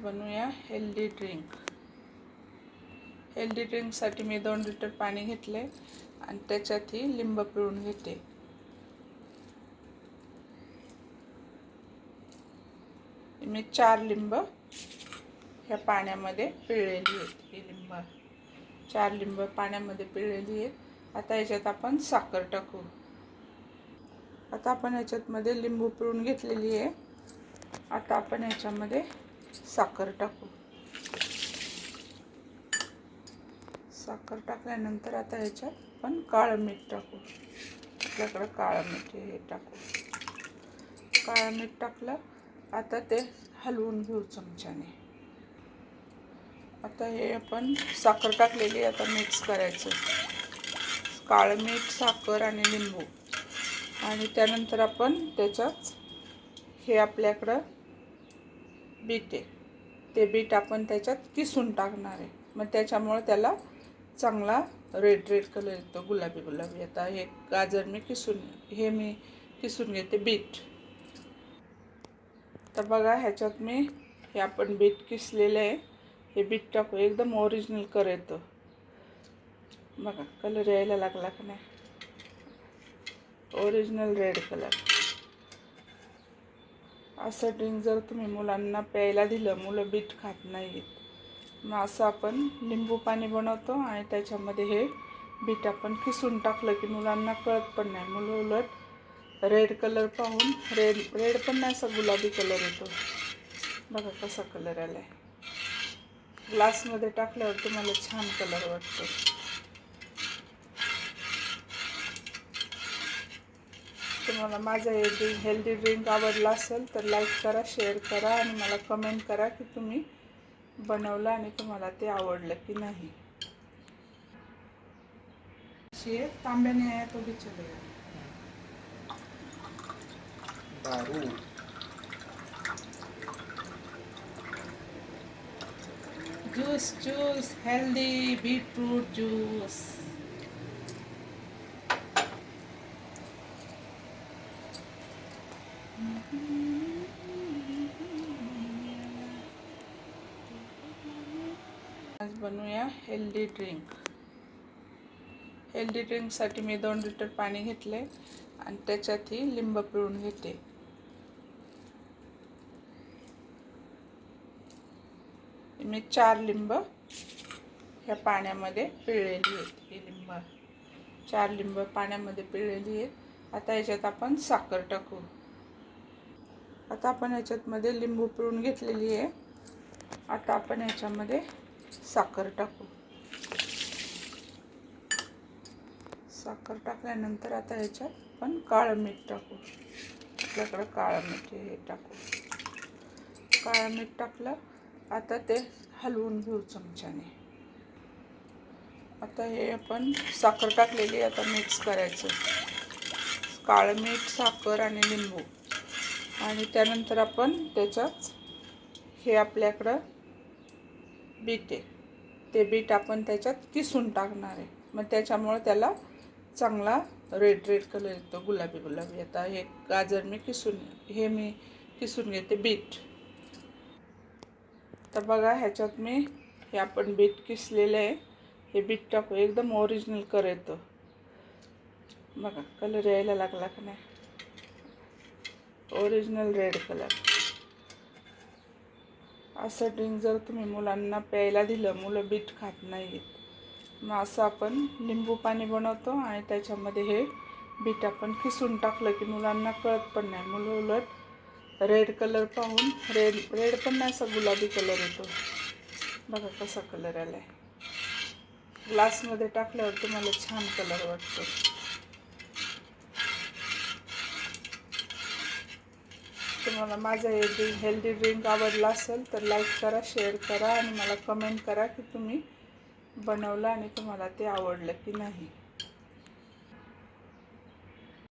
बनवूया healthy drink. Healthy ड्रिंकसाठी मी 2 litre पाणी घेतले आणि त्याच्यात ही लिंब पिळून घेते. मी 4 लिंब ह्या पाण्यामध्ये पिळलेली आहेत. ही लिंब 4 लिंब पाण्यामध्ये पिळलेली आहेत. आता याच्यात आपण साखर टाकू. आता आपण याच्यामध्ये लिंबू पिळून घेतलेली आहे. आता आपण याच्यामध्ये साखर टाकू. साखर टाकल्यानंतर आता याच्यात आपण काळं मीठ टाकू. आपल्याकडे काळं मीठ हे टाकू. काळं मीठ टाकलं. आता ते हलवून घेऊ चमच्याने. आता हे आपण साखर टाकलेली आता मिक्स करायचं. काळं मीठ, साखर आणि लिंबू. आणि त्यानंतर आपण त्याच्यात हे आपल्याकडं बीट आहे, ते बीट आपण त्याच्यात किसून टाकणार आहे. मग त्याच्यामुळे त्याला चांगला रेड कलर येतो, गुलाबी. आता हे गाजर मी किसून घेते बीट. तर बघा ह्याच्यात मी हे आपण बीट किसलेलं आहे, हे बीट टाकू. एकदम ओरिजिनल कलर येतो. बघा कलर यायला लागला का नाही, ओरिजिनल रेड कलर. असं ड्रिंक जर तुम्ही मुलांना प्यायला दिलं, मुलं बीट खात नाहीत, मग असं आपण लिंबू पाणी बनवतो आणि त्याच्यामध्ये हे बीट आपण किसून टाकलं की मुलांना कळत पण नाही. मुलं उलट रेड कलर पाहून रेड पण नाही, असा गुलाबी कलर येतो. बघा कसा कलर आला आहे. ग्लासमध्ये टाकल्यावर तुम्हाला छान कलर वाटतो. तुम्हाला माझा हेल्दी ड्रिंक आवडला असेल तर लाईक करा, शेअर करा आणि मला कमेंट करा की तुम्ही बनवलं आणि तुम्हाला ते आवडलं की नाही. तांब्याने आया तो भी चलेगा. दारू ज्यूस हेल्दी बीटरूट ज्यूस. आज बनवूया हेल्दी ड्रिंक. हेल्दी ड्रिंकसाठी मी 2 लिटर पाणी घेतले आणि त्याच्यात ही लिंब पिळून घेते. मी 4 लिंब ह्या पाण्यामध्ये पिळलेली आहेत. ही लिंब 4 लिंब पाण्यामध्ये पिळलेली आहेत. आता याच्यात आपण साखर टाकू. आता आपण याच्यामध्ये लिंबू पिळून घेतलेली आहे. आता आपण याच्यामध्ये साखर टाकू. साखर टाकल्यानंतर आता याच्यात आपण काळं मीठ टाकू. आपल्याकडे काळं मीठ हे टाकू. काळं मीठ टाकलं. आता ते हलवून घेऊ चमच्याने. आता हे आपण साखर टाकलेली आता मिक्स करायचं. काळं मीठ, साखर आणि लिंबू. आणि त्यानंतर आपण त्याच्यात हे आपल्याकडं बीट आहे, ते बीट आपण त्याच्यात किसून टाकणार आहे. मग त्याच्यामुळे त्याला चांगला रेड कलर येतो, गुलाबी. आता हे गाजर मी किसून घेते बीट. तर बघा ह्याच्यात मी हे आपण बीट किसलेलं आहे, हे बीट टाकू. एकदम ओरिजिनल कलर येतो. बघा कलर यायला लागला का नाही, ओरिजिनल रेड कलर. असं ड्रिंक जर तुम्ही मुलांना प्यायला दिलं, मुलं बीट खात नाहीत, मग असं आपण लिंबू पाणी बनवतो आणि त्याच्यामध्ये हे बीट आपण किसून टाकलं की मुलांना कळत पण नाही. मुलं उलट रेड कलर पाहून रेड पण नाही, असा गुलाबी कलर येतो. बघा कसा कलर आला आहे. ग्लासमध्ये टाकल्यावर तुम्हाला छान कलर वाटतो. तुम्हाला माझा हेल्दी ड्रिंक आवडला असेल तर लाईक करा, शेअर करा आणि मला कमेंट करा की तुम्ही बनवलं आणि तुम्हाला ते आवडलं की नाही.